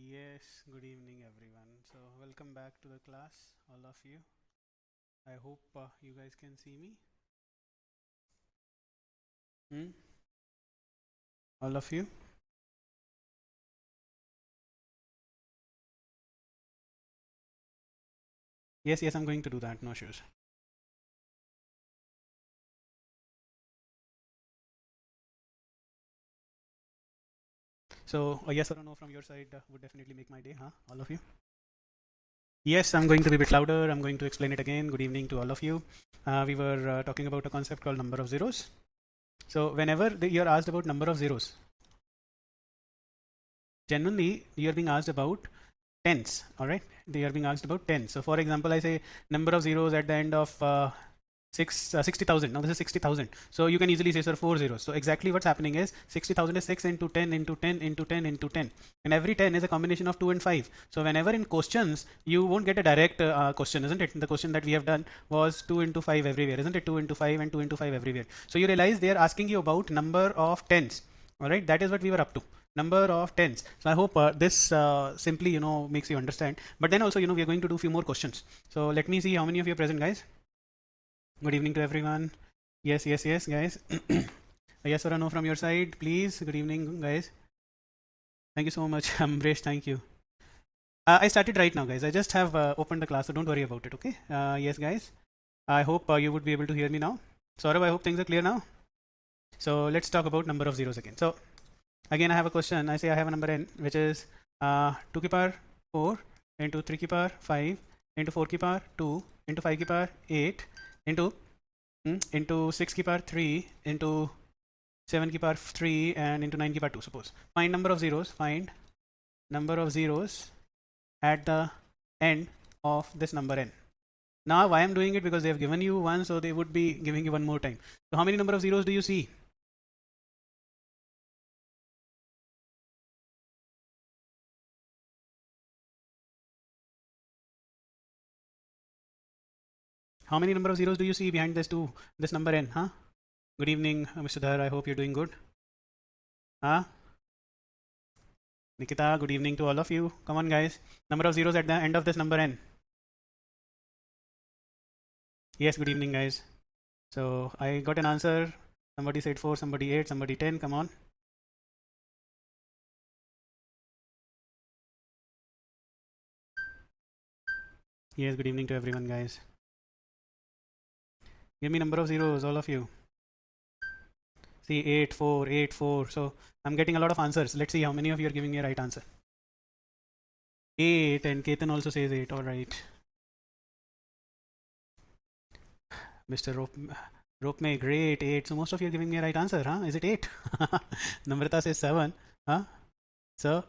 Yes, good evening everyone. So welcome back to the class, all of you. I hope you guys can see me. Hmm? All of you. Yes, yes, I'm going to do that. No issues. So a yes or a no from your side would definitely make my day, huh? All of you. Yes, I'm going to be a bit louder. I'm going to explain it again. Good evening to all of you. We were talking about a concept called number of zeros. So whenever you're asked about number of zeros, genuinely you're being asked about tens. All right, they are being asked about tens. So for example, I say number of zeros at the end of 60,000. Now this is 60,000. So you can easily say, sir, 4 zeros. So exactly what's happening is 60,000 is 6 into 10 into 10 into 10 into 10. And every 10 is a combination of 2 and 5. So whenever in questions, you won't get a direct question, isn't it? The question that we have done was 2 into 5 everywhere, isn't it? 2 into 5 and 2 into 5 everywhere. So you realize they are asking you about number of tens. All right, that is what we were up to, number of tens. So I hope this simply makes you understand. But then also we are going to do a few more questions. So let me see how many of you are present, guys. Good evening to everyone. Yes, yes, yes, guys. Yes or a no from your side, please. Good evening, guys. Thank you so much, Ambrish. Thank you. I started right now, guys. I just have opened the class, so don't worry about it. Okay. Yes, guys. I hope you would be able to hear me now. Saurabh, I hope things are clear now. So let's talk about number of zeros again. So again, I have a question. I say I have a number n, which is 2 ki power 4 into 3 ki power 5 into 4 ki power 2 into 5 ki power 8 into into 6 ki power 3 into 7 ki power 3 and into 9 ki power 2. Suppose find number of zeros. Find number of zeros at the end of this number n. Now why I'm doing it, because they have given you one, so they would be giving you one more time. So how many number of zeros do you see? How many number of zeros do you see behind this number n? Huh? Good evening, Mr. Dhar. I hope you're doing good. Huh? Nikita, good evening to all of you. Come on, guys. Number of zeros at the end of this number n. Yes, good evening, guys. So I got an answer. Somebody said 4, somebody 8, somebody 10. Come on. Yes, good evening to everyone, guys. Give me number of zeros, all of you. See, 8, 4, 8, 4. So I'm getting a lot of answers. Let's see how many of you are giving me a right answer. 8, and Ketan also says 8. All right. Mr. Ropme, great. 8. So most of you are giving me a right answer, huh? Is it 8? Namrata says 7. Huh? So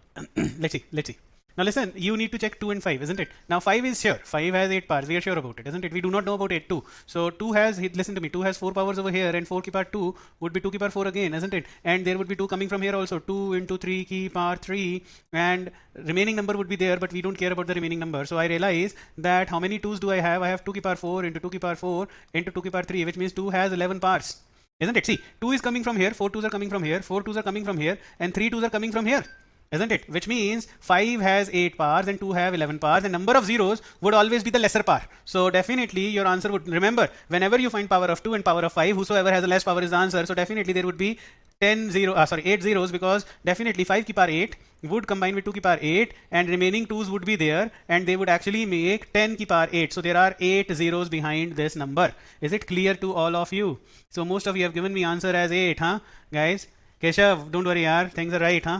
let's see. Let's see. Now listen, you need to check 2 and 5, isn't it? Now 5 is sure. 5 has 8 powers. We are sure about it, isn't it? We do not know about 8 too. So 2 has, listen to me, 2 has 4 powers over here, and 4 ki power 2 would be 2 ki power 4 again, isn't it? And there would be 2 coming from here also. 2 into 3 ki power 3, and remaining number would be there, but we don't care about the remaining number. So I realize that how many 2's do I have? I have 2 ki power 4 into 2 ki power 4 into 2 ki power 3, which means 2 has 11 powers. Isn't it? See, 2 is coming from here, 4 2's are coming from here, 4 2's are coming from here, and 3 2's are coming from here, isn't it? Which means 5 has 8 powers and 2 have 11 powers, and number of zeros would always be the lesser power. So definitely your answer would, remember, whenever you find power of 2 and power of 5, whosoever has the less power is the answer. So definitely there would be 8 zeros, because definitely 5 ki power 8 would combine with 2 ki power 8, and remaining 2's would be there, and they would actually make 10 ki power 8. So there are 8 zeros behind this number. Is it clear to all of you? So most of you have given me answer as 8, huh, guys? Keshav, don't worry, yaar, things are right, huh?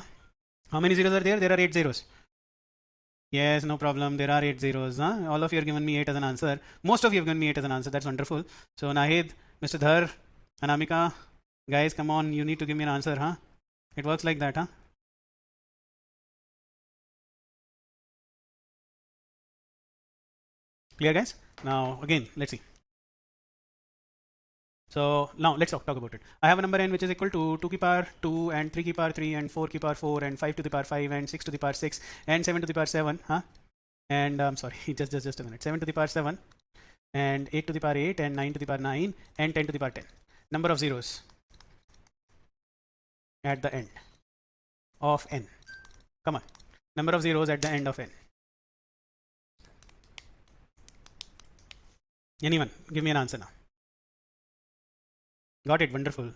How many zeros are there? There are 8 zeros. Yes, no problem. There are 8 zeros. Huh? All of you have given me 8 as an answer. Most of you have given me 8 as an answer. That's wonderful. So Nahid, Mr. Dhar, Anamika, guys, come on. You need to give me an answer, huh? It works like that, huh? Clear, guys? Now, again, let's see. So now let's talk about it. I have a number n which is equal to 2 ki power 2 and 3 ki power 3 and 4 ki power 4 and 5 to the power 5 and 6 to the power 6 and 7 to the power 7, huh? And I'm sorry, just a minute. 7 to the power 7 and 8 to the power 8 and 9 to the power 9 and 10 to the power 10. Number of zeros at the end of n. Come on. Number of zeros at the end of n. Anyone? Give me an answer now. Got it. Wonderful.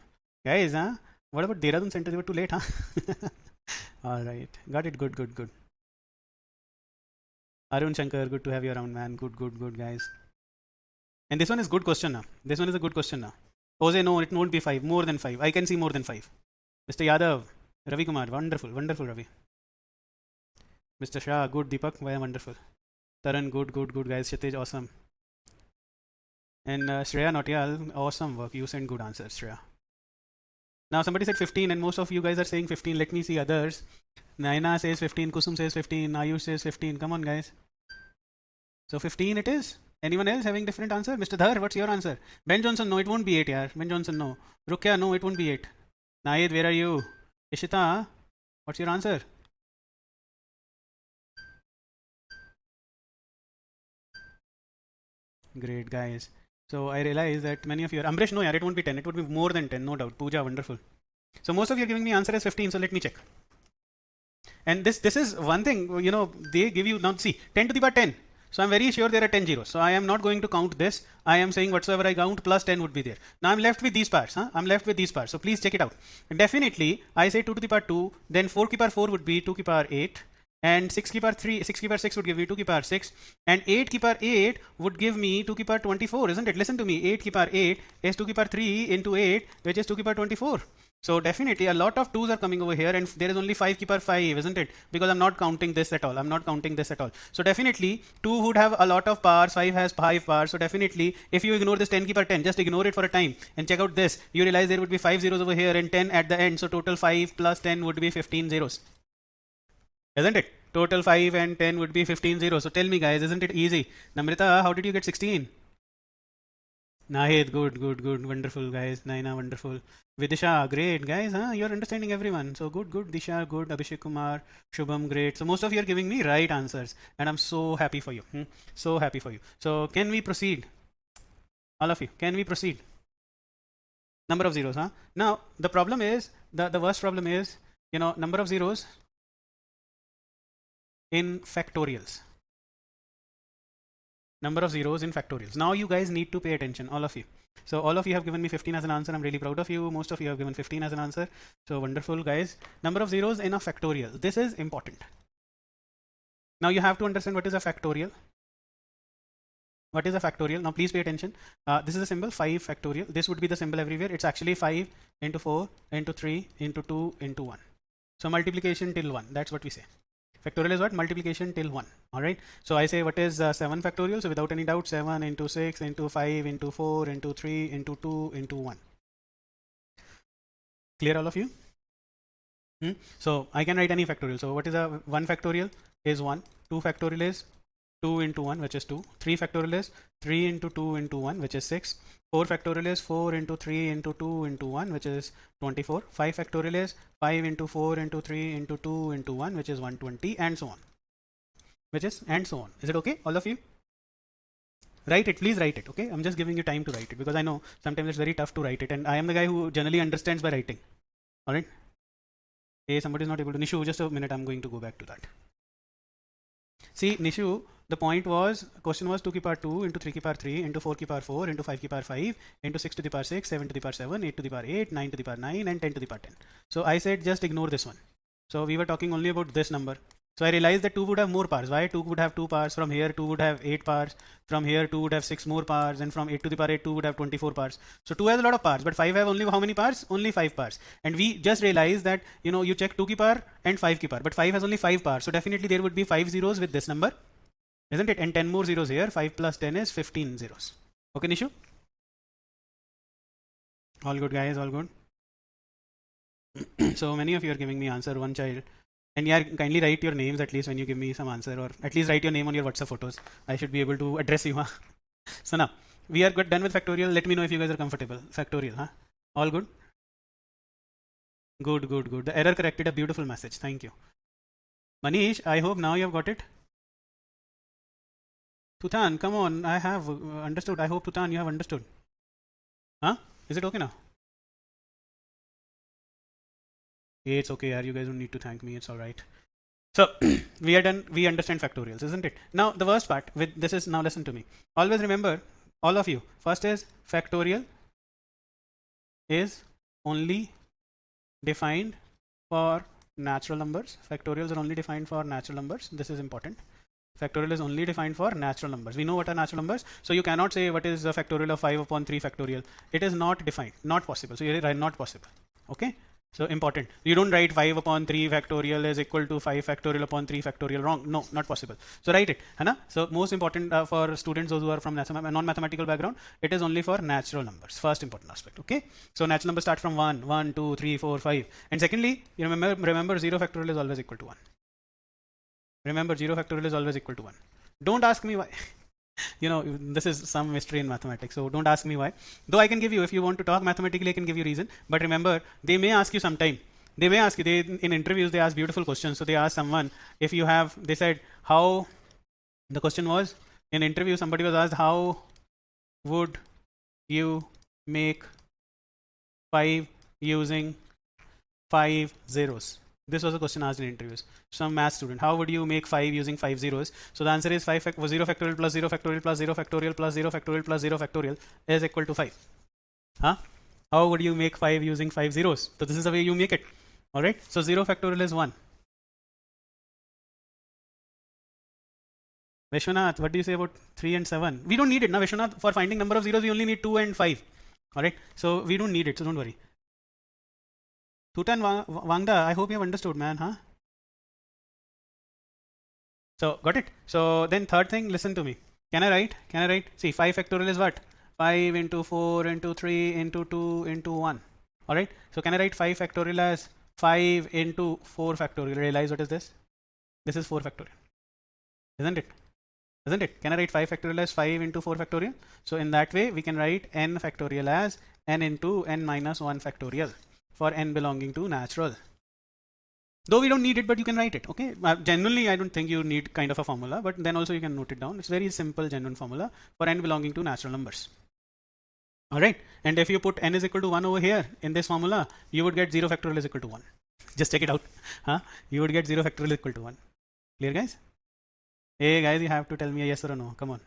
Guys, huh? What about Dehradun Center? They were too late, huh? All right. Got it. Good, good, good. Arun Shankar, good to have you around, man. Good, good, good, guys. And this one is good question now. This one is a good question now. Jose, no, it won't be 5. More than 5. I can see more than 5. Mr. Yadav, Ravi Kumar, wonderful, wonderful, Ravi. Mr. Shah, good. Deepak, wonderful. Taran, good, good, good, guys. Kshitij, awesome. And Shreya Nautiyal, awesome work. You sent good answers, Shreya. Now somebody said 15 and most of you guys are saying 15. Let me see others. Naina says 15, Kusum says 15, Ayush says 15. Come on, guys. So 15 it is. Anyone else having different answer? Mr. Dhar, what's your answer? Ben Johnson, no, it won't be 8, yaar. Ben Johnson, no. Rukya, no, it won't be 8. Naid, where are you? Ishita, what's your answer? Great, guys. So I realize that many of you are Ambrish, no, yaar, it won't be 10. It would be more than 10, no doubt. Pooja, wonderful. So most of you are giving me answer as 15. So let me check. And this is one thing, you know, they give you now. See, 10 to the power 10. So I'm very sure there are 10 zeros. So I am not going to count this. I am saying whatsoever I count plus 10 would be there. Now I'm left with these parts. Huh? I'm left with these parts. So please check it out. And definitely, I say 2 to the power 2. Then 4 to the power 4 would be 2 to the power 8. And 6 to the power 3, 6 to the power 6 would give me 2 to the power 6. And 8 to the power 8 would give me 2 to the power 24, isn't it? Listen to me. 8 to the power 8 is 2 to the power 3 into 8, which is 2 to the power 24. So definitely a lot of 2's are coming over here and there is only 5 to the power 5, isn't it? Because I'm not counting this at all. I'm not counting this at all. So definitely 2 would have a lot of powers, 5 has 5 powers. So definitely if you ignore this 10 to the power 10, just ignore it for a time and check out this. You realize there would be 5 zeros over here and 10 at the end. So total 5 plus 10 would be 15 zeros. Isn't it? Total 5 and 10 would be 15 zeros. So tell me guys, isn't it easy? Namrita, how did you get 16? Nahid, good, good, good, wonderful guys. Naina, wonderful. Vidisha, great guys, huh? You're understanding everyone. So good, good. Disha, good. Abhishek Kumar, Shubham, great. So most of you are giving me right answers, and I'm so happy for you. So happy for you. So can we proceed? All of you, can we proceed? Number of zeros, huh? Now the problem is the worst problem is, you know, number of zeros in factorials. Number of zeros in factorials. Now you guys need to pay attention, all of you. So all of you have given me 15 as an answer. I'm really proud of you. Most of you have given 15 as an answer. So wonderful guys. Number of zeros in a factorial. This is important. Now you have to understand what is a factorial. What is a factorial? Now please pay attention. This is a symbol 5 factorial. This would be the symbol everywhere. It's actually 5 into 4 into 3 into 2 into 1. So multiplication till 1. That's what we say. Factorial is what? Multiplication till 1. Alright. So I say what is 7 factorial? So without any doubt 7 into 6 into 5 into 4 into 3 into 2 into 1. Clear all of you? So I can write any factorial. So what is a 1 factorial? Is 1. 2 factorial is 2 into 1, which is 2. 3 factorial is 3 into 2 into 1, which is 6. 4 factorial is 4 into 3 into 2 into 1, which is 24. 5 factorial is 5 into 4 into 3 into 2 into 1, which is 120, and so on. Which is, and so on. Is it okay, all of you? Write it, please write it, okay? I'm just giving you time to write it because I know sometimes it's very tough to write it, and I am the guy who generally understands by writing. Alright? Hey, somebody is not able to. Nishu, just a minute, I'm going to go back to that. See, Nishu, the point was, question was 2 to the power 2 into 3 to the power 3 into 4 to the power 4 into 5 to the power 5 into 6 to the power 6, 7 to the power 7, 8 to the power 8, 9 to the power 9, and 10 to the power 10. So I said just ignore this one. So we were talking only about this number. So I realized that 2 would have more powers. Why? 2 would have 2 powers. From here 2 would have 8 powers. From here 2 would have 6 more powers. And from 8 to the power 8 2 would have 24 powers. So 2 has a lot of powers, but 5 have only how many powers? Only 5 powers. And we just realized that, you know, you check 2 ki power and 5 ki power, but 5 has only 5 powers. So definitely there would be 5 zeros with this number, isn't it? And 10 more zeros here. 5 plus 10 is 15 zeros. Okay, Nishu? All good, guys, all good. So many of you are giving me answer, one child. And yeah, kindly write your names at least when you give me some answer, or at least write your name on your WhatsApp photos. I should be able to address you, huh? So now, we are good, done with factorial. Let me know if you guys are comfortable. Factorial, huh? All good? Good, good, good. The error corrected, a beautiful message. Thank you. Manish, I hope now you have got it. Tutan, come on. I have understood. I hope, Tutan, you have understood. Huh? Is it okay now? Yeah, it's okay, yaar. You guys don't need to thank me. It's alright. So we are done. We understand factorials, isn't it? Now the worst part with this is, now listen to me. Always remember, all of you. First is factorial is only defined for natural numbers. Factorials are only defined for natural numbers. This is important. Factorial is only defined for natural numbers. We know what are natural numbers, so you cannot say what is the factorial of 5 upon 3 factorial. It is not defined, not possible. So you write not possible. Okay. So important. You don't write 5 upon 3 factorial is equal to 5 factorial upon 3 factorial. Wrong. No, not possible. So write it. Hai? So most important for students, those who are from non-mathematical background, it is only for natural numbers. First important aspect. Okay. So natural numbers start from 1, 1, 2, 3, 4, 5. And secondly, you remember 0 factorial is always equal to 1. Remember, 0 factorial is always equal to 1. Don't ask me why. You know, this is some mystery in mathematics, so don't ask me why. Though I can give you, if you want to talk mathematically, I can give you reason. But remember, they may ask you sometime. They may ask you, in interviews, they ask beautiful questions. So they ask someone, if you have, they said, how, the question was, in interview, somebody was asked, how would you make 5 using 5 zeros? This was a question asked in interviews. Some math student, how would you make 5 using 5 zeros? So the answer is 0 factorial plus 0 factorial plus 0 factorial plus 0 factorial plus 0 factorial is equal to 5. Huh? How would you make 5 using 5 zeros? So this is the way you make it. Alright. So 0 factorial is 1. Vishwanath, what do you say about 3 and 7? We don't need it now, Vishwanath. For finding number of zeros, we only need 2 and 5. Alright. So we don't need it. So don't worry. Tutan Wangda, I hope you have understood, man, huh? So got it? So then third thing, listen to me. Can I write? See, 5 factorial is what? 5 into 4 into 3 into 2 into 1. Alright? So can I write 5 factorial as 5 into 4 factorial? Realize what is this? This is 4 factorial. Isn't it? Isn't it? Can I write 5 factorial as 5 into 4 factorial? So in that way, we can write n factorial as n into n minus 1 factorial for n belonging to natural. Though we don't need it, but you can write it. Okay. Genuinely, I don't think you need kind of a formula, but then also you can note it down. It's very simple, genuine formula for n belonging to natural numbers. All right. And if you put n is equal to 1 over here in this formula, you would get 0 factorial is equal to 1. Just check it out. Huh? You would get 0 factorial is equal to 1. Clear, guys? Hey, guys, you have to tell me a yes or a no. Come on.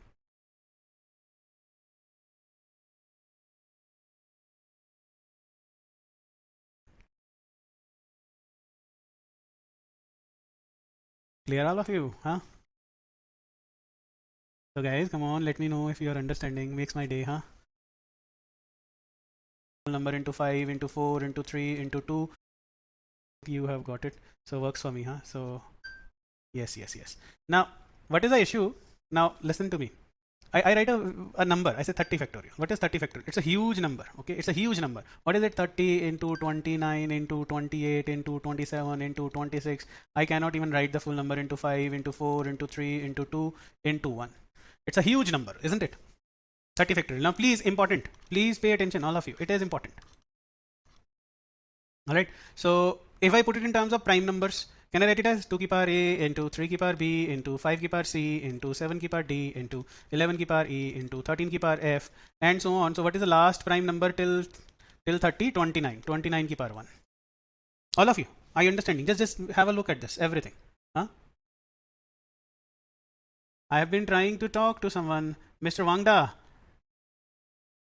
Clear, all of you? Huh? So, guys, come on. Let me know if you are understanding. Makes my day, huh? Number into 5 into 4 into 3 into 2. You have got it. So works for me, huh? So yes. Now what is the issue? Now listen to me. I write a number. I say 30 factorial. What is 30 factorial? It's a huge number. Okay, it's a huge number. What is it? 30 into 29 into 28 into 27 into 26. I cannot even write the full number into 5 into 4 into 3 into 2 into 1. It's a huge number, isn't it? 30 factorial. Now please, important. Please pay attention, all of you. It is important. All right. So if I put it in terms of prime numbers, can I write it as 2 ki power a into 3 ki power b into 5 ki power c into 7 ki power d into 11 ki power e into 13 ki power f and so on. So what is the last prime number till 30? 29. 29 ki power 1. All of you, are you understanding? Just have a look at this, everything. Huh? I have been trying to talk to someone. Mr. Wangda.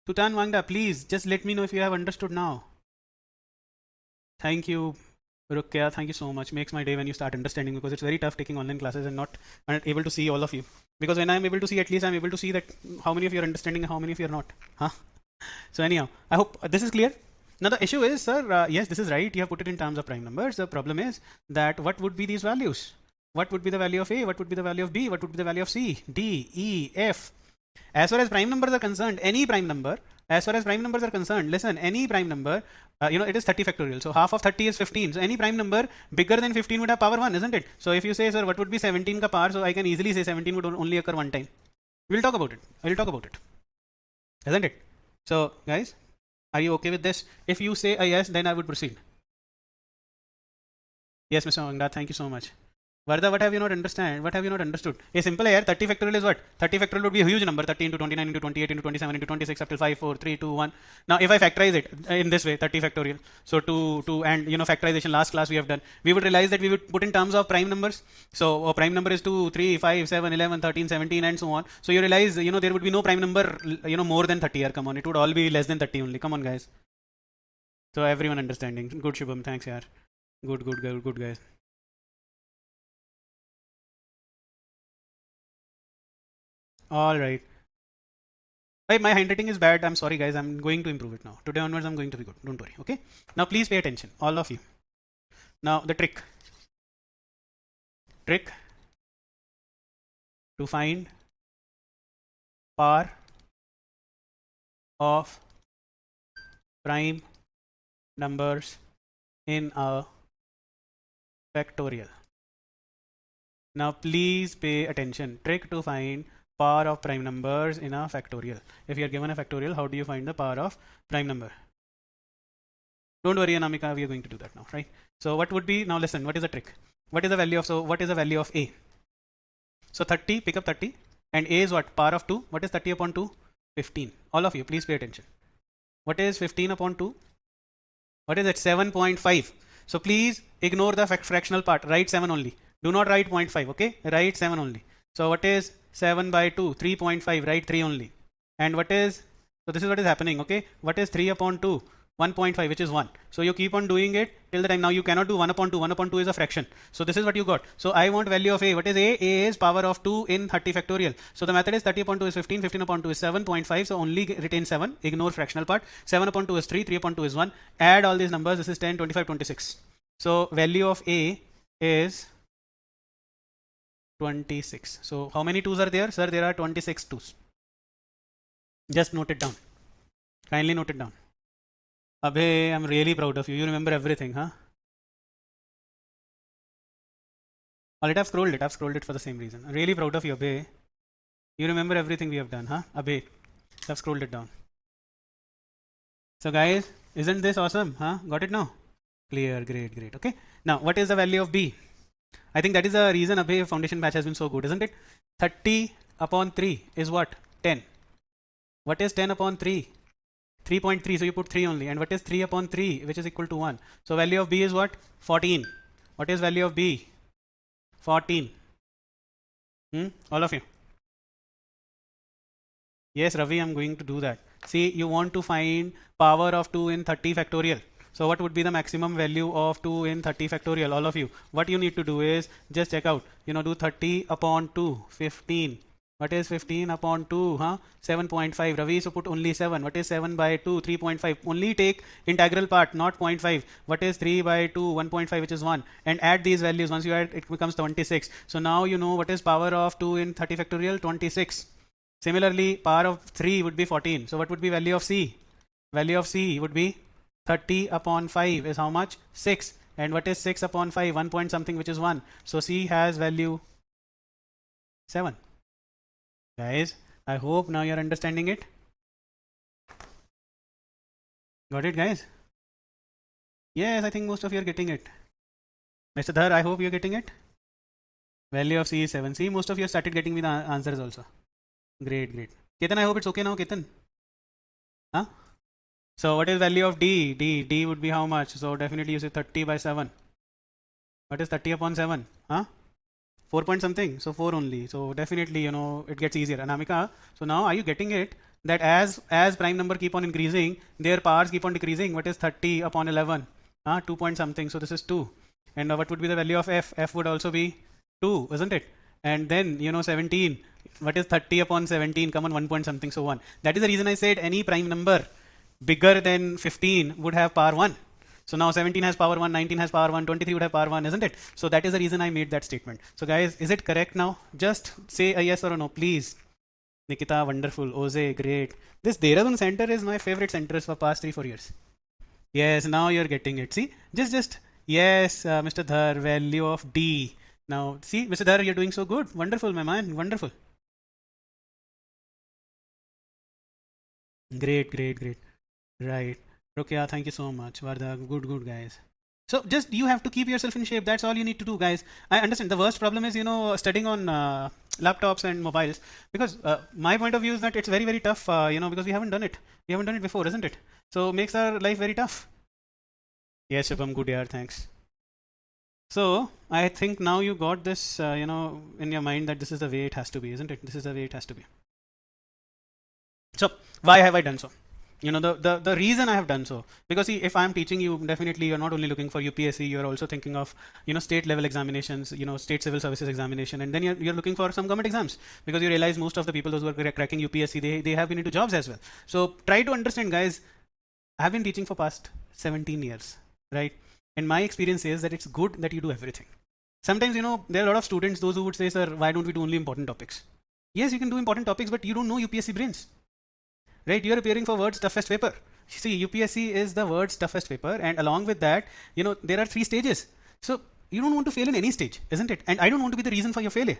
Tutan Wangda, please just let me know if you have understood now. Thank you, Rukya. Thank you so much. Makes my day when you start understanding, because it's very tough taking online classes and not able to see all of you. Because when I'm able to see, at least I'm able to see that how many of you are understanding and how many of you are not. Huh? So anyhow, I hope this is clear. Now the issue is, sir, yes, this is right. You have put it in terms of prime numbers. The problem is that what would be these values? What would be the value of A? What would be the value of B? What would be the value of C, D, E, F? As far as prime numbers are concerned, any prime number, as far as prime numbers are concerned, listen, any prime number, it is 30 factorial. So half of 30 is 15. So any prime number bigger than 15 would have power 1, isn't it? So if you say, sir, what would be 17 ka power? So I can easily say 17 would only occur one time. We'll talk about it. I will talk about it. Isn't it? So guys, are you okay with this? If you say a yes, then I would proceed. Yes, Mr. Wangda, thank you so much. Vardha, what have you not understand? What have you not understood? A simple here, 30 factorial is what? 30 factorial would be a huge number, 30 into 29 into 28 into 27 into 26 up till 5, 4, 3, 2, 1. Now, if I factorize it in this way, 30 factorial, so 2, and factorization last class we have done, we would realize that we would put in terms of prime numbers. So, a prime number is 2, 3, 5, 7, 11, 13, 17, and so on. So, you realize, there would be no prime number, more than 30 here. Come on, it would all be less than 30 only. Come on, guys. So, everyone understanding. Good, Shubham. Thanks, yaar. Good, guys. All right. My handwriting is bad. I'm sorry, guys. I'm going to improve it now. Today onwards, I'm going to be good. Don't worry. Okay. Now, please pay attention, all of you. Now, the trick to find power of prime numbers in a factorial. Now, please pay attention. Trick to find power of prime numbers in a factorial. If you are given a factorial, how do you find the power of prime number? Don't worry, Anamika, we are going to do that now, right? So what would be, now listen, what is the trick? What is the value of A? So 30, pick up 30, and A is what? Power of 2. What is 30 upon 2? 15. All of you, please pay attention. What is 15 upon 2? What is it? 7.5. So please ignore the fractional part. Write 7 only. Do not write 0.5, okay? Write 7 only. So what is 7 by 2? 3.5. Write 3 only. And what is, so this is what is happening, okay? What is 3 upon 2? 1.5, which is 1. So you keep on doing it till the time. Now you cannot do 1 upon 2. 1 upon 2 is a fraction. So this is what you got. So I want value of A. What is A? A is power of 2 in 30 factorial. So the method is 30 upon 2 is 15. 15 upon 2 is 7.5. So only retain 7. Ignore fractional part. 7 upon 2 is 3. 3 upon 2 is 1. Add all these numbers. This is 10, 25, 26. So value of A is 26. So how many 2's are there? Sir, there are 26 2's. Just note it down. Kindly note it down. Abhay, I'm really proud of you. You remember everything, huh? Alright, I've scrolled it. I've scrolled it for the same reason. I'm really proud of you, Abhay. You remember everything we have done, huh? Abhay, I've scrolled it down. So, guys, isn't this awesome, huh? Got it now? Clear, great. Okay. Now, what is the value of B? I think that is the reason Abhay foundation batch has been so good, isn't it? 30 upon 3 is what? 10. What is 10 upon 3? 3.3, so you put 3 only. And what is 3 upon 3, which is equal to 1? So value of B is what? 14. What is value of B? 14. All of you. Yes, Ravi, I'm going to do that. See, you want to find power of 2 in 30 factorial. So what would be the maximum value of 2 in 30 factorial? All of you. What you need to do is just check out. Do 30 upon 2, 15. What is 15 upon 2? 7.5. Ravi, so put only 7. What is 7 by 2? 3.5. Only take integral part, not 0.5. What is 3 by 2? 1.5, which is 1. And add these values. Once you add, it becomes 26. So now you know what is power of 2 in 30 factorial? 26. Similarly, power of 3 would be 14. So what would be value of C? Value of C would be 30 upon 5 is how much? 6. And what is 6 upon 5? 1 point something, which is 1. So C has value 7. Guys, I hope now you're understanding it. Got it, guys? Yes, I think most of you are getting it. Mr. Dhar, I hope you're getting it. Value of C is 7. See, most of you started getting me the answers also. Great. Ketan, I hope it's okay now, Ketan. Huh? So what is value of D? D would be how much? So definitely you say 30 by 7. What is 30 upon 7? 4 point something. So 4 only. So definitely, it gets easier. Anamika, so now are you getting it? That as prime number keep on increasing, their powers keep on decreasing. What is 30 upon 11? 2 point something. So this is 2. And what would be the value of F? F would also be 2, isn't it? And then, 17. What is 30 upon 17? Come on, 1 point something, so 1. That is the reason I said any prime number bigger than 15 would have power 1. So now 17 has power 1, 19 has power 1, 23 would have power 1, isn't it? So that is the reason I made that statement. So guys, is it correct now? Just say a yes or a no, please. Nikita, wonderful. Oze, great. This Dehradun center is my favorite centers for past 3-4 years. Yes, now you're getting it. See, just yes, Mr. Dhar, value of D. Now, see, Mr. Dhar, you're doing so good. Wonderful, my man. Wonderful. Great. Right. Rukia, thank you so much. Vardha, good, guys. So just you have to keep yourself in shape. That's all you need to do, guys. I understand the worst problem is studying on laptops and mobiles, because my point of view is that it's very very tough. Because we haven't done it. We haven't done it before, isn't it? So makes our life very tough. Yes, Shubham, good yaar, thanks. So I think now you got this, in your mind that this is the way it has to be, isn't it? This is the way it has to be. So why have I done so? The reason I have done so, because see, if I'm teaching you, definitely you're not only looking for UPSC, you're also thinking of state level examinations, state civil services examination, and then you're looking for some government exams, because you realize most of the people those who are cracking UPSC, they have been into jobs as well. So try to understand, guys. I've been teaching for past 17 years, right? And my experience is that it's good that you do everything. Sometimes there are a lot of students those who would say, sir, why don't we do only important topics? Yes, you can do important topics, but you don't know UPSC brains, right? You're appearing for world's toughest paper. See, UPSC is the world's toughest paper, and along with that, there are 3 stages. So you don't want to fail in any stage, isn't it? And I don't want to be the reason for your failure.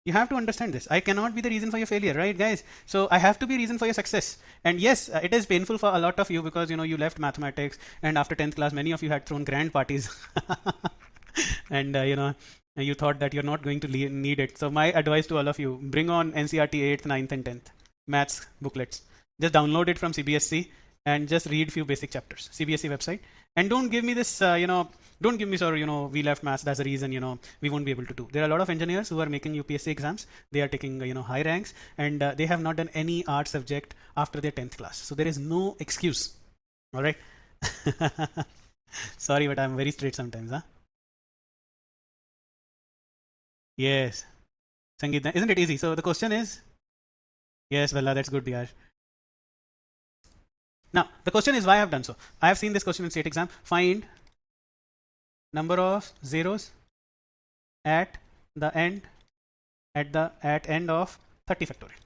You have to understand this. I cannot be the reason for your failure, right, guys? So I have to be reason for your success. And yes, it is painful for a lot of you, because you left mathematics, and after 10th class, many of you had thrown grand parties, and you thought that you're not going to need it. So my advice to all of you: bring on NCERT 8th, 9th, and 10th maths booklets. Just download it from CBSC and just read few basic chapters. CBSC website. And don't give me this, don't give me, sorry, we left maths, that's the reason, we won't be able to do. There are a lot of engineers who are making UPSC exams. They are taking, high ranks, and they have not done any art subject after their 10th class. So there is no excuse. All right. Sorry, but I'm very straight sometimes, huh? Yes. Sangeet, isn't it easy? So the question is, yes, Bella, that's good, yeah. Now, the question is why I have done so. I have seen this question in state exam. Find number of zeros at the end at end of 30 factorial.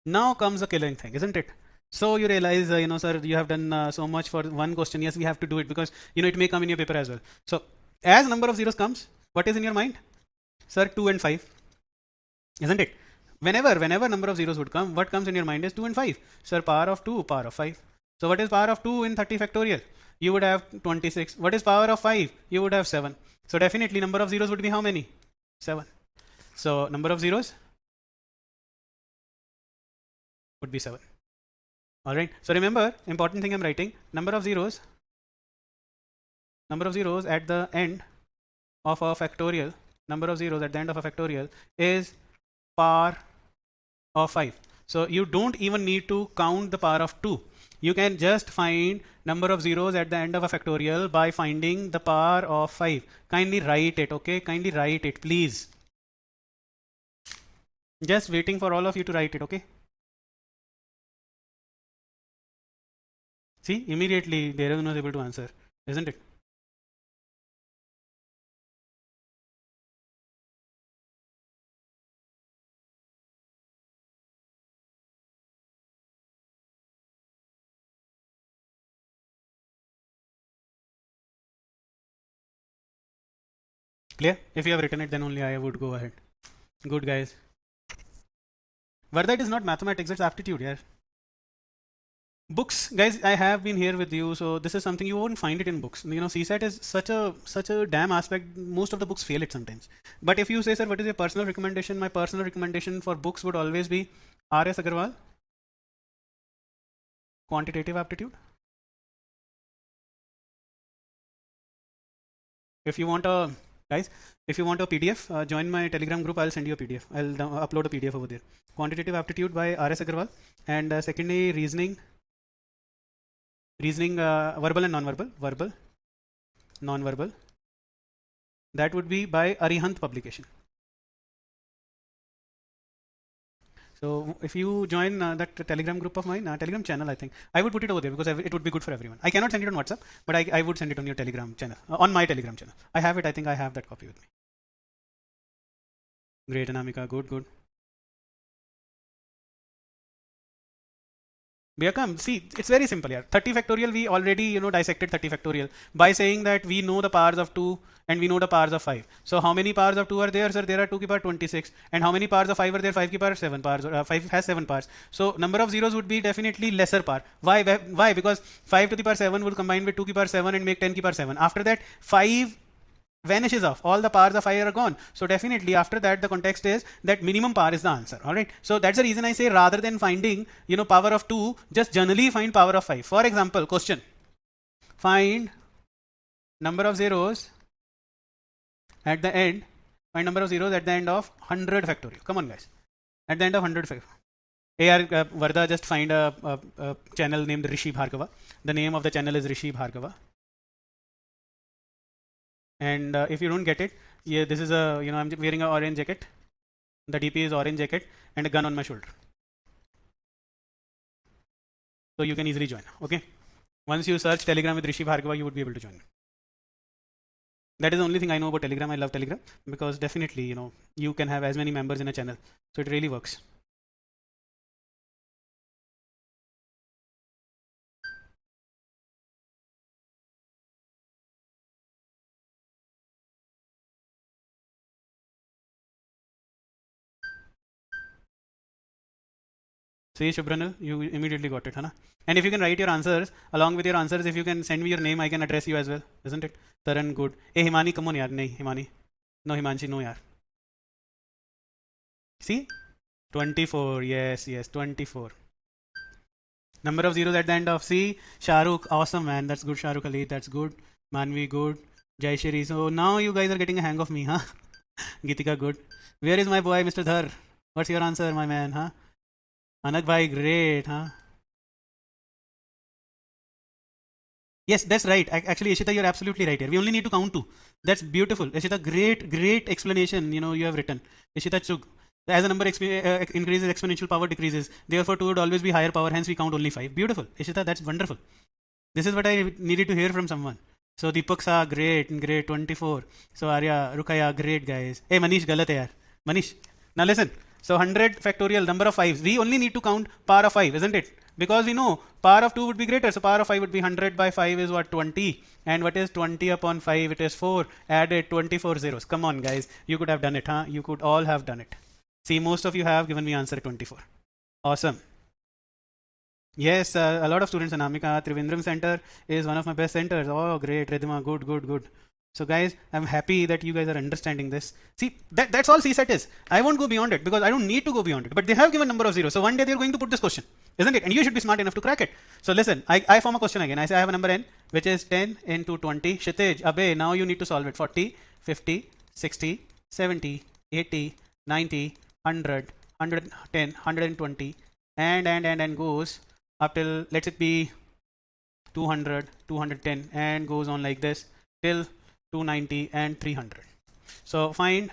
Now comes the killing thing, isn't it? So you realize, sir, you have done so much for one question. Yes, we have to do it because it may come in your paper as well. So as number of zeros comes, what is in your mind? Sir, 2 and 5, isn't it? Whenever number of zeros would come, what comes in your mind is 2 and 5. Sir, power of 2, power of 5. So what is power of 2 in 30 factorial? You would have 26. What is power of 5? You would have 7. So definitely number of zeros would be how many? 7. So number of zeros would be 7. Alright. So remember, important thing I'm writing, number of zeros at the end of a factorial, number of zeros at the end of a factorial is power of 5. So you don't even need to count the power of 2. You can just find number of zeros at the end of a factorial by finding the power of 5. Kindly write it, okay? Kindly write it, please. Just waiting for all of you to write it, okay? See, immediately Dehradun was able to answer, isn't it? Clear? If you have written it, then only I would go ahead. Good, guys. Vardha, it is not mathematics, it's aptitude, yeah. Books, guys, I have been here with you, so this is something you won't find it in books. CSAT is such a damn aspect. Most of the books fail it sometimes. But if you say, sir, what is your personal recommendation? My personal recommendation for books would always be R.S. Agarwal, Quantitative Aptitude. If you want a guys, if you want a PDF, join my Telegram group. I'll send you a PDF. I'll upload a PDF over there. Quantitative Aptitude by R.S. Agarwal, and secondly, reasoning, verbal and non-verbal. That would be by Arihant publication. So if you join that Telegram group of mine, Telegram channel, I think I would put it over there because it would be good for everyone. I cannot send it on WhatsApp, but I would send it on your Telegram channel, on my Telegram channel. I have it. I think I have that copy with me. Great, Anamika. Good. Bhaiya come, see, it's very simple here. 30 factorial, we already, dissected 30 factorial by saying that we know the powers of 2 and we know the powers of 5. So how many powers of 2 are there, sir? There are 2 ki power 26. And how many powers of 5 are there? 5 ki power 7 powers. 5 has 7 powers. So number of zeros would be definitely lesser power. Why? Why? Because 5 to the power 7 will combine with 2 ki power 7 and make 10 ki power 7. After that, 5 vanishes off, all the powers of 5 are gone. So definitely after that the context is that minimum power is the answer. All right, so that's the reason I say rather than finding power of 2, just generally find power of 5. For example, question, find number of zeros at the end, find number of zeros at the end of 100 factorial. Come on guys, at the end of 100 factorial. Varda, just find a channel named Rishi Bhargava. The name of the channel is Rishi Bhargava. And if you don't get it, yeah, this is a, I'm wearing an orange jacket. The DP is orange jacket and a gun on my shoulder. So you can easily join. Okay. Once you search Telegram with Rishi Bhargava, you would be able to join. That is the only thing I know about Telegram. I love Telegram because definitely, you can have as many members in a channel. So it really works. See, Shubhranal, you immediately got it, huh? And if you can write your answers, along with your answers, if you can send me your name, I can address you as well, isn't it? Taran, good. Hey, Himani, come on, yaar. Nahi, Himani. No, Himanshi, no, yaar. See? 24, yes, 24. Number of zeros at the end of C. Shahrukh, awesome, man. That's good, Shahrukh Ali. That's good. Manvi, good. Jai Shri. So now you guys are getting a hang of me, huh? Gitika, good. Where is my boy, Mr. Dhar? What's your answer, my man, huh? Anak bhai, great, huh? Yes, that's right. Actually, Ishita, you're absolutely right here. We only need to count 2. That's beautiful. Ishita, great explanation, you have written. Ishita Chug. As a number increases, exponential power decreases. Therefore, 2 would always be higher power. Hence, we count only 5. Beautiful. Ishita, that's wonderful. This is what I needed to hear from someone. So, Deepak Sa, great, 24. So, Arya, Rukaya, great, guys. Hey, Manish, galat hai yaar. Manish, now listen. So 100 factorial, number of 5s. We only need to count power of 5, isn't it? Because we know power of 2 would be greater. So power of 5 would be 100 by 5 is what? 20. And what is 20 upon 5? It is 4. Added 24 zeros. Come on, guys. You could have done it, huh? You could all have done it. See, most of you have given me answer 24. Awesome. Yes, a lot of students. Anamika, Trivandrum Center is one of my best centers. Oh, great. Ridhima, good. So guys, I'm happy that you guys are understanding this. See, that's all CSET is. I won't go beyond it because I don't need to go beyond it. But they have given number of zeros. So one day they're going to put this question, isn't it? And you should be smart enough to crack it. So listen, I form a question again. I say I have a number n, which is 10 into 20. Kshitij, Abe, now you need to solve it. 40, 50, 60, 70, 80, 90, 100, 110, 120, and goes up till, let it be 200, 210, and goes on like this till 290 and 300. So find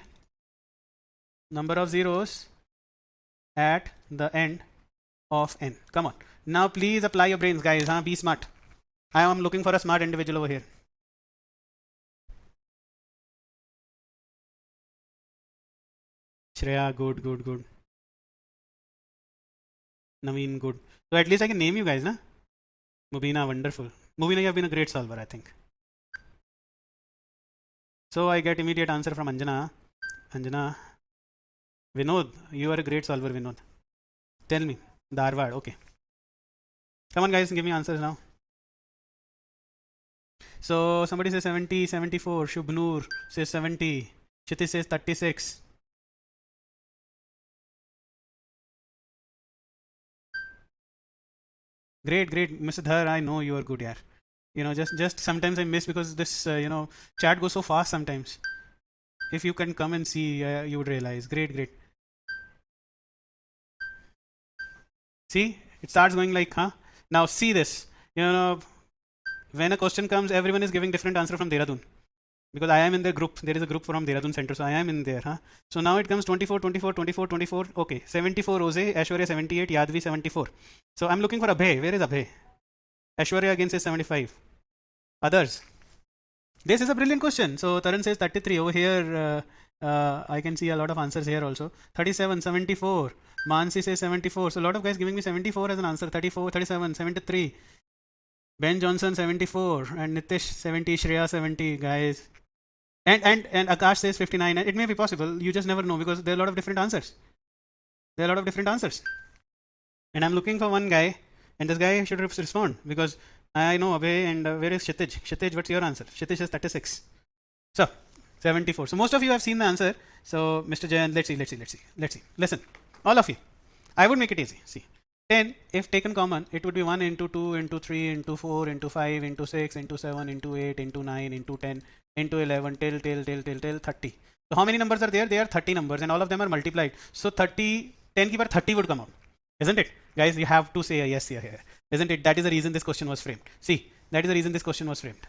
number of zeros at the end of n. Come on. Now please apply your brains, guys. Huh? Be smart. I am looking for a smart individual over here. Shreya, good. Naveen, good. So at least I can name you guys, na? Mubina, wonderful. Mubina, you have been a great solver, I think. So I get immediate answer from Anjana. Anjana, Vinod, you are a great solver, Vinod. Tell me, Dharwad, okay. Come on, guys, give me answers now. So somebody says 70, 74. Shubhnur says 70. Kshitij says 36. Great, Mr. Dhar, I know you are good, yaar. Just sometimes I miss because this, chat goes so fast sometimes. If you can come and see, you would realize. Great. See, it starts going like, huh? Now see this. When a question comes, everyone is giving different answer from Dehradun. Because I am in the group. There is a group from Dehradun Center, so I am in there, huh? So now it comes 24. Okay, 74 Rose, Aishwarya 78, Yadvi 74. So I'm looking for Abhay. Where is Abhay? Aishwarya again says 75. Others. This is a brilliant question. So Taran says 33 over here. I can see a lot of answers here also. 37, 74. Mansi says 74. So a lot of guys giving me 74 as an answer. 34, 37, 73. Ben Johnson 74 and Nitish 70. Shreya 70. Guys, and Akash says 59. It may be possible. You just never know because there are a lot of different answers. There are a lot of different answers. And I'm looking for one guy, and this guy should respond because I know Abhay and where is Kshitij? Kshitij, what's your answer? Kshitij is 36. So 74. So most of you have seen the answer. So Mr. Jayan, let's see. Listen, all of you. I would make it easy. See, 10 if taken common, it would be 1 into 2 into 3 into 4 into 5 into 6 into 7 into 8 into 9 into 10 into 11 till 30. So how many numbers are there? There are 30 numbers and all of them are multiplied. So 30, 10 की बार 30 would come out. Isn't it? Guys, you have to say a yes here. Isn't it? That is the reason this question was framed. See, that is the reason this question was framed.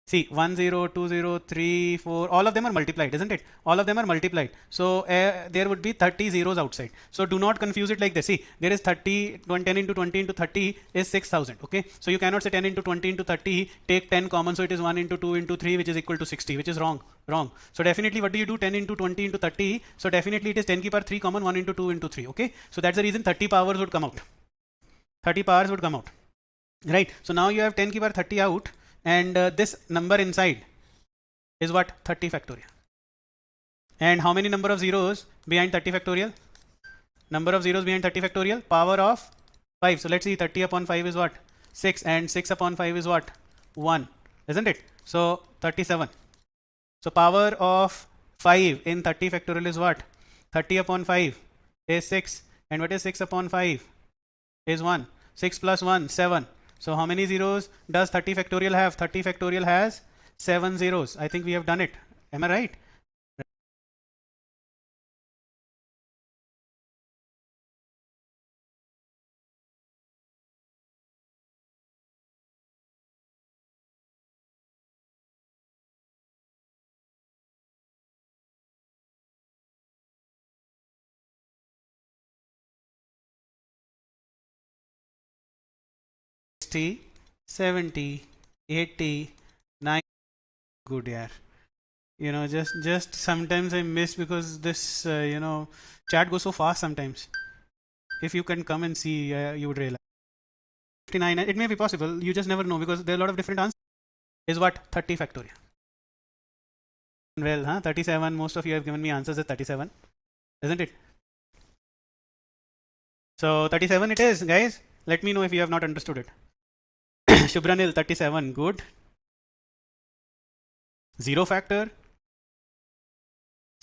See, 1, 0, 2, 0, 3, 4, all of them are multiplied, isn't it? All of them are multiplied. So there would be 30 zeros outside. So do not confuse it like this. See, there is 30, 10 into 20 into 30 is 6,000. Okay. So you cannot say 10 into 20 into 30, take 10 common. So it is 1 into 2 into 3, which is equal to 60, which is wrong. Wrong. So definitely what do you do? 10 into 20 into 30. So definitely it is 10 ki power 3 common, 1 into 2 into 3. Okay. So that's the reason 30 powers would come out. 30 powers would come out. Right. So now you have 10 ki power 30 out. And this number inside is what? 30 factorial. And how many number of zeros behind 30 factorial? Number of zeros behind 30 factorial? Power of 5. So let's see, 30 upon 5 is what? 6, and 6 upon 5 is what? 1, isn't it? So 37. So power of 5 in 30 factorial is what? 30 upon 5 is 6. And what is 6 upon 5? Is 1. 6 plus 1, 7. So how many zeros does 30 factorial have? 30 factorial has 7 zeros. I think we have done it. Am I right? Sixty, 70, 80, 90. Good, yeah. You know, just sometimes I miss because this chat goes so fast sometimes. If you can come and see, you would realize. 59. It may be possible. You just never know because there are a lot of different answers. Is what? 30 factorial. Well, 37. Most of you have given me answers at 37, isn't it? So 37 it is, guys. Let me know if you have not understood it. Shubranil 37. Good. Zero factor.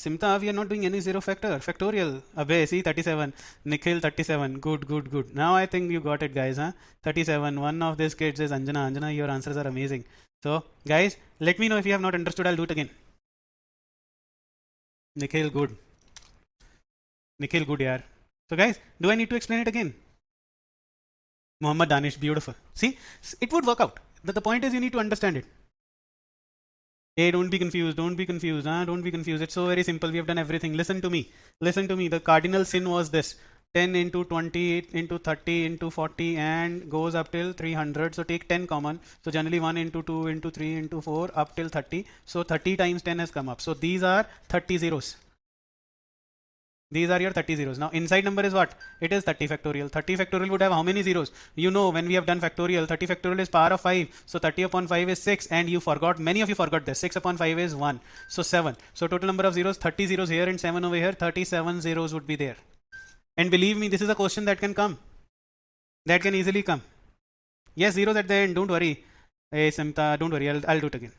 Simta, we are not doing any zero factor. Factorial. Abhay, see 37. Nikhil 37. Good. Now I think you got it, guys. 37. One of these kids is Anjana. Anjana, your answers are amazing. So, guys, let me know if you have not understood. I'll do it again. Nikhil, good. Nikhil, good, yaar. So, guys, do I need to explain it again? Muhammad Danish, beautiful. See, it would work out. But the point is, you need to understand it. Hey, don't be confused. Don't be confused. Don't be confused. It's so very simple. We have done everything. Listen to me. Listen to me. The cardinal sin was this: 10 into 20 into 30 into 40 and goes up till 300. So take 10 common. So generally 1 into 2 into 3 into 4 up till 30. So 30 times 10 has come up. So these are 30 zeros. These are your 30 zeros. Now inside number is what? It is 30 factorial. 30 factorial would have how many zeros? You know, when we have done factorial, 30 factorial is power of 5. So 30 upon 5 is 6, and you forgot, many of you forgot this. 6 upon 5 is 1. So 7. So total number of zeros, 30 zeros here and 7 over here. 37 zeros would be there. And believe me, this is a question that can come. That can easily come. Yes, zeros at the end. Don't worry. Hey, Simta, don't worry. I'll do it again.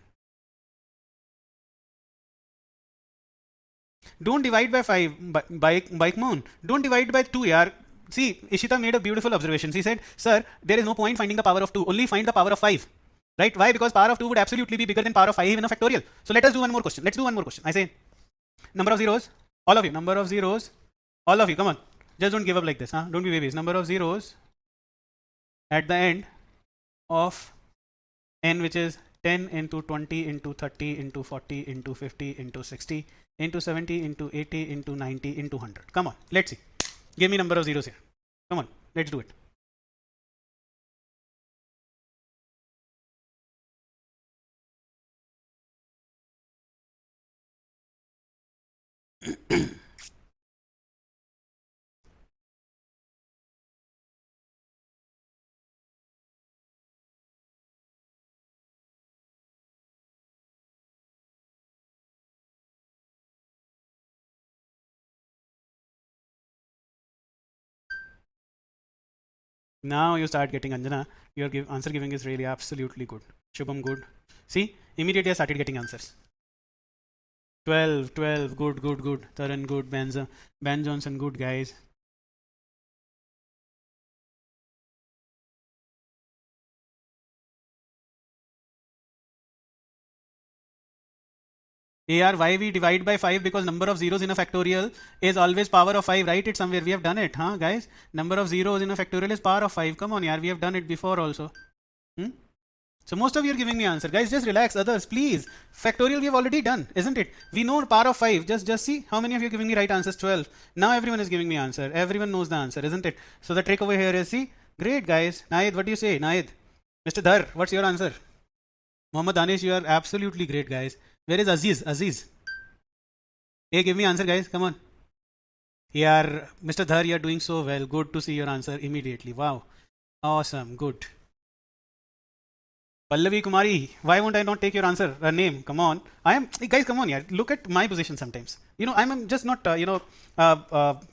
Don't divide by 5, bike moon. Don't divide by 2, yaar. See, Ishita made a beautiful observation. She said, sir, there is no point finding the power of 2. Only find the power of 5. Right? Why? Because power of 2 would absolutely be bigger than power of 5 in a factorial. So let us do one more question. Let's do one more question. I say, number of zeros. All of you. Number of zeros. All of you. Come on. Just don't give up like this. Don't be babies. Number of zeros at the end of n, which is 10 into 20 into 30 into 40 into 50 into 60 into 70 into 80 into 90 into 100. Come on, let's see. Give me number of zeros here. Come on, let's do it. Now you start getting Anjana. Your answer giving is really absolutely good. Shubham, good. See, immediately I started getting answers. 12, 12, good, good, good. Taran, good. Ben Johnson, good, guys. AR, why we divide by 5? Because number of zeros in a factorial is always power of 5, right? It's somewhere. We have done it, huh, guys? Number of zeros in a factorial is power of 5. Come on, yaar. We have done it before also. Hmm? So most of you are giving me answer. Guys, just relax. Others, please. Factorial we have already done, isn't it? We know power of 5. Just see how many of you are giving me right answers. 12. Now everyone is giving me answer. Everyone knows the answer, isn't it? So the trick over here is, see, great guys. Naid, what do you say? Naid. Mr. Dhar, what's your answer? Mohammad Danish, you are absolutely great, guys. Where is Aziz? Aziz. Hey, give me answer, guys. Come on. Yeah, Mr. Dhar, you are doing so well. Good to see your answer immediately. Wow. Awesome. Good. Pallavi Kumari, why won't I not take your answer? Name, come on. I am, guys, come on, yeah. Look at my position sometimes. You know, I'm just not,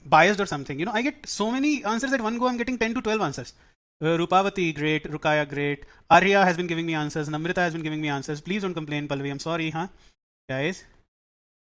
biased or something. You know, I get so many answers at one go. I'm getting 10 to 12 answers. Rupavati, great. Rukaya, great. Arya has been giving me answers. Namrita has been giving me answers. Please don't complain, Pallavi. I'm sorry, huh? Guys.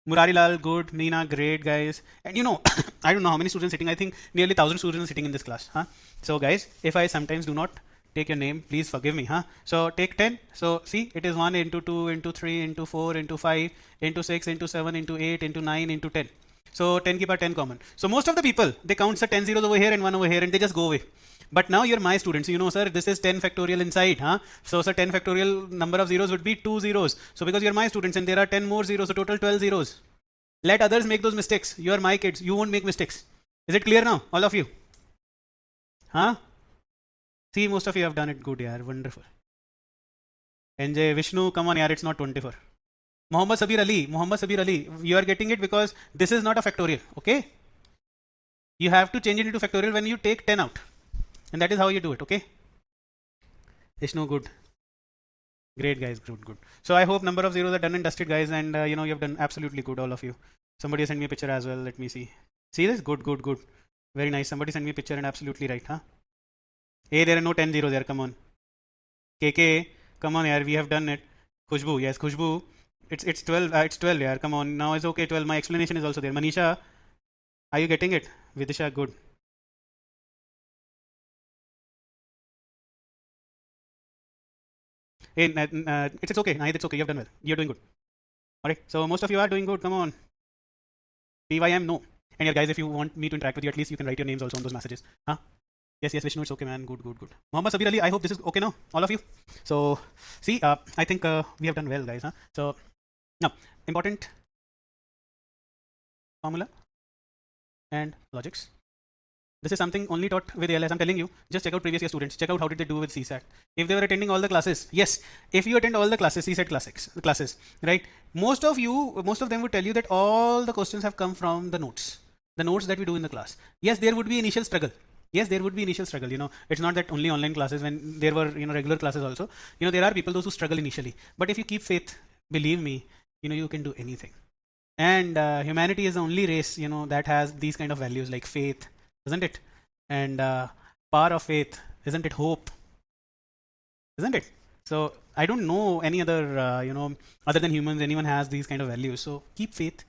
Murari Lal, good. Meena, great, guys. And you know, I don't know how many students sitting. I think nearly 1,000 students sitting in this class, huh? So, guys, if I sometimes do not take your name, please forgive me, huh? So take 10. So see, it is 1 into 2 into 3 into 4 into 5 into 6 into 7 into 8 into 9 into 10. So 10 keep 10 common. So most of the people, they count the 10 zeros over here and 1 over here and they just go away. But now you're my students. You know, sir, this is 10 factorial inside, huh? So, sir, 10 factorial number of zeros would be 2 zeros. So because you're my students and there are 10 more zeros, so total 12 zeros. Let others make those mistakes. You are my kids. You won't make mistakes. Is it clear now, all of you? Huh? See, most of you have done it good, yaar. Wonderful. NJ, Vishnu, come on, yaar. It's not 24. Muhammad Sabir Ali, you are getting it because this is not a factorial, okay? You have to change it into factorial when you take 10 out. And that is how you do it, okay? Vishnu, good. Great, guys. Good, good. So I hope number of zeros are done and dusted, guys. And, you know, you have done absolutely good, all of you. Somebody send me a picture as well. Let me see. See this? Good, good, good. Very nice. Somebody send me a picture and absolutely right, huh? Hey, there are no 10 zeros there. Come on. KK, come on, yaar. We have done it. Khushbu, yes, Khushbu. It's 12. It's 12, yaar. Come on. Now it's okay. 12. My explanation is also there. Manisha, are you getting it? Vidisha, good. Hey, it's okay. Nahid, it's okay. You have done well. You're doing good. Alright. So most of you are doing good. Come on. PYM, no. And yeah, guys, if you want me to interact with you, at least you can write your names also on those messages. Huh? Yes, yes, Vishnu, it's okay, man. Good, good, good. Muhammad Sabir Ali, I hope this is okay now, all of you. So, see, I think we have done well, guys. Huh? So, now, important formula and logics. This is something only taught with ALS. I'm telling you, just check out previous year students. Check out how did they do with CSAT. If they were attending all the classes, yes. If you attend all the classes, CSAT classes, right? Most of them would tell you that all the questions have come from the notes that we do in the class. Yes, there would be initial struggle. Yes, there would be initial struggle. You know, it's not that only online classes. When there were regular classes also, there are people those who struggle initially. But if you keep faith, believe me, you can do anything. And humanity is the only race that has these kind of values like faith, isn't it? And power of faith, isn't it? Hope, isn't it? So I don't know any other other than humans, anyone has these kind of values. So keep faith.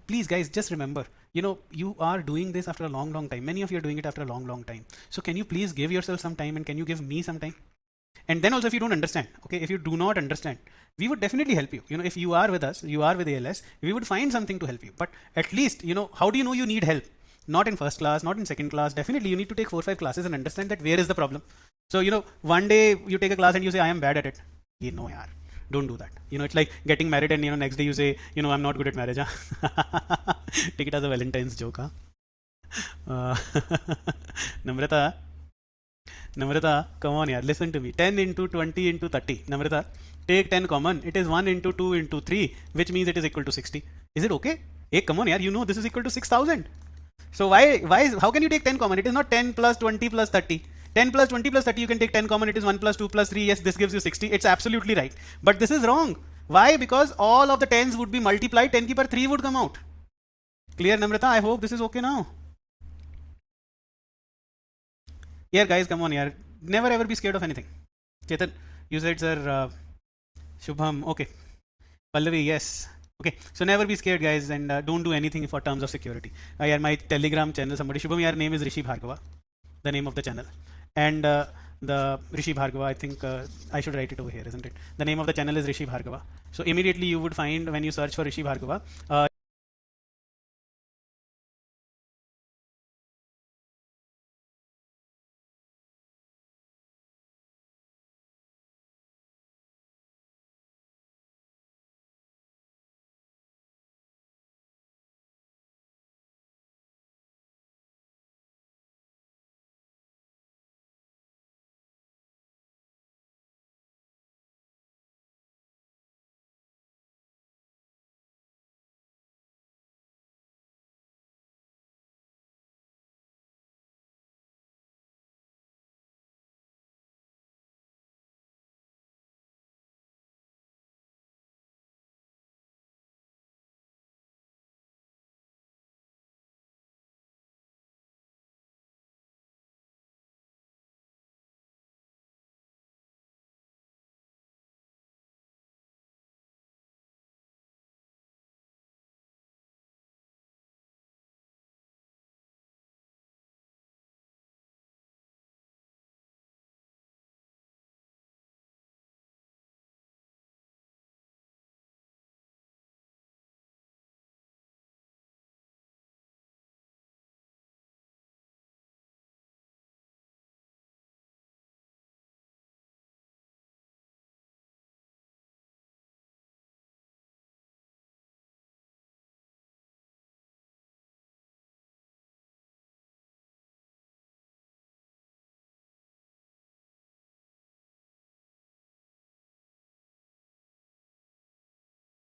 Please guys, just remember, you are doing this after a long time. Many of you are doing it after a long time. So can you please give yourself some time, and can you give me some time? And then also, if you don't understand, okay, if you do not understand, we would definitely help you. If you are with us, you are with ALS, we would find something to help you. But at least, how do you know you need help? Not in first class, not in second class. Definitely, you need to take 4 or 5 classes and understand that where is the problem. So, one day you take a class and you say, I am bad at it. No, yaar. Don't do that. It's like getting married and, next day you say, I'm not good at marriage. Huh? Take it as a Valentine's joke. Huh? Namrata, come on, yaar. Listen to me. 10 into 20 into 30. Namrata, take 10 common. It is 1 into 2 into 3, which means it is equal to 60. Is it okay? Hey, come on, yaar, you know this is equal to 6,000. So how can you take 10 common? It is not 10 plus 20 plus 30. 10 plus 20 plus 30, you can take 10 common. It is 1 plus 2 plus 3. Yes, this gives you 60. It's absolutely right. But this is wrong. Why? Because all of the 10s would be multiplied. 10 ki par 3 would come out. Clear, Namrata? I hope this is okay now. Yeah, guys, come on, yeah. Never ever be scared of anything. Chetan, you said, sir, Shubham, okay. Pallavi, yes. Okay, so never be scared, guys, and don't do anything for terms of security. Yeah, my Telegram channel, somebody, Shubham, your name is Rishi Bhargava, the name of the channel. And the Rishi Bhargava, I think I should write it over here, isn't it? The name of the channel is Rishi Bhargava. So immediately you would find when you search for Rishi Bhargava,